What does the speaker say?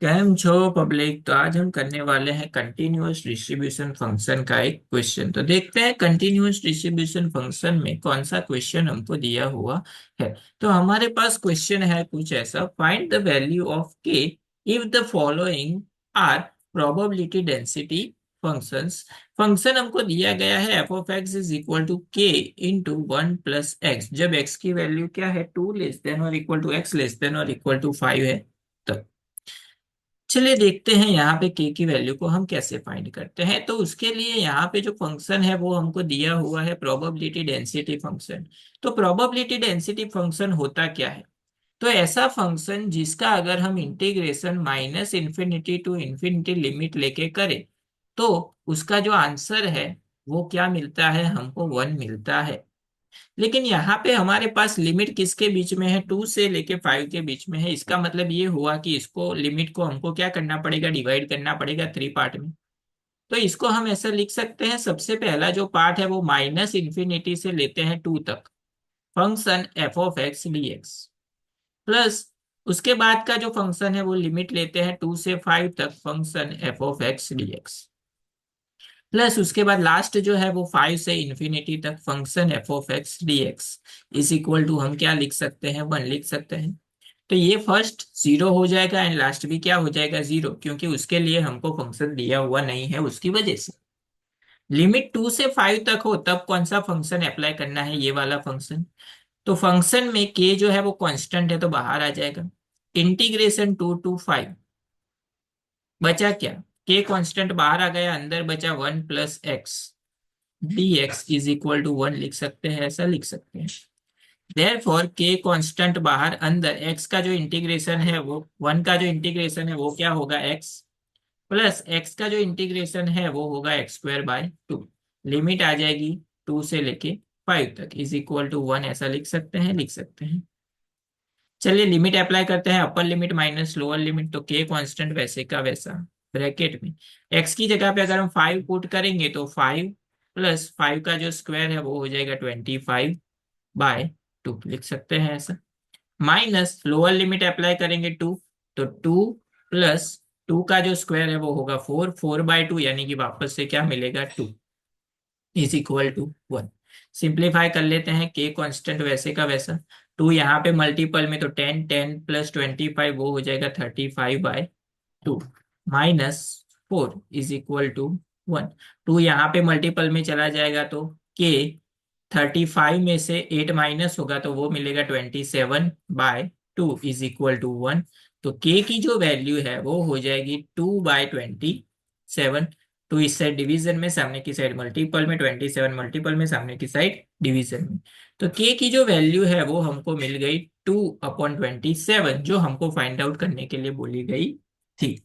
Cam छो public. तो आज हम करने वाले हैं कंटिन्यूअस डिस्ट्रीब्यूशन फंक्शन का एक क्वेश्चन। तो देखते हैं कंटिन्यूअस डिस्ट्रीब्यूशन फंक्शन में कौन सा क्वेश्चन हमको दिया हुआ है। तो हमारे पास क्वेश्चन है कुछ ऐसा, find the value of K if the following are probability density functions. Function हमको दिया गया है F of x is equal to K into one plus x, जब एक्स की वैल्यू क्या है, टू लेस देन और equal to x less than और इक्वल टू फाइव है। तो चलिए देखते हैं यहाँ पे के की वैल्यू को हम कैसे फाइंड करते हैं। तो उसके लिए यहाँ पे जो फंक्शन है वो हमको दिया हुआ है प्रोबेबिलिटी डेंसिटी फंक्शन। तो प्रोबेबिलिटी डेंसिटी फंक्शन होता क्या है? तो ऐसा फंक्शन जिसका अगर हम integration minus infinity to infinity limit लेके करें तो उसका जो आंसर है वो क्या मिलता है, हमको वन मिलता है। लेकिन यहाँ पे हमारे पास लिमिट किसके बीच में है, टू से लेके फाइव के बीच में है। इसका मतलब ये हुआ कि इसको लिमिट को हमको क्या करना पड़ेगा, डिवाइड करना पड़ेगा थ्री पार्ट में। तो इसको हम ऐसा लिख सकते हैं, सबसे पहला जो पार्ट है वो माइनस इंफिनिटी से लेते हैं टू तक function F of x d x, plus उसके बाद का जो फंक्शन है वो लिमिट लेते हैं टू से फाइव तक function F of x d x, plus उसके बाद लास्ट जो है वो फाइव से इंफिनिटी तक function F of x d x is equal to हम क्या लिख सकते हैं, वन लिख सकते हैं। तो ये फर्स्ट जीरो हो जाएगा एंड लास्ट भी क्या हो जाएगा, जीरो, क्योंकि उसके लिए हमको फंक्शन दिया हुआ नहीं है उसकी वजह से। लिमिट टू से फाइव तक हो तब कौन सा फंक्शन अप्लाई करना है, ये वाला फंक्शन। तो फंक्शन में के जो है वो कांस्टेंट है तो बाहर आ जाएगा। इंटीग्रेशन टू टू फाइव, बचा क्या, के कांस्टेंट बाहर आ गया, अंदर बचा one plus x d x is equal to one लिख सकते हैं, ऐसा लिख सकते हैं। देयरफॉर के कांस्टेंट बाहर, अंदर एक्स का जो इंटीग्रेशन है वो, वन का जो इंटीग्रेशन है वो क्या होगा, एक्स, प्लस एक्स का जो इंटीग्रेशन है वो होगा x square by two. Limit आ जाएगी टू से लेके फाइव तक इज इक्वल टू वन, ऐसा लिख सकते हैं, लिख सकते हैं। चलिए लिमिट अप्लाई करते हैं, upper limit minus lower limit, तो के कांस्टेंट वैसे का वैसा ब्रैकेट में एक्स की जगह पे अगर हम फाइव पुट करेंगे तो फाइव प्लस फाइव का जो स्क्वायर है वो हो जाएगा 25 बाय टू, लिख सकते हैं ऐसा। माइनस लोअर लिमिट अप्लाई करेंगे टू, तो टू प्लस टू का जो स्क्वायर है वो होगा फोर, फोर बाय टू यानी कि वापस से क्या मिलेगा, two is equal to one. Simplify कर लेते हैं, के कांस्टेंट वैसे का वैसा, टू यहाँ पे मल्टीपल में तो टेन, टेन प्लस 25 वो हो जाएगा 35 by two, minus four is equal to one. Two यहाँ पे मल्टीपल में चला जाएगा तो के 35 में से एट माइनस होगा तो वो मिलेगा 27/2 इज इक्वल टू वन। तो के की जो वैल्यू है वो हो जाएगी 2/27। टू इस साइड डिवीजन में, सामने की साइड मल्टीपल में, 27 मल्टीपल में, सामने की साइड डिवीजन में। तो के की जो वैल्यू है वो हमको मिल गई 2/27, जो हमको फाइंड आउट करने के लिए बोली गई थी।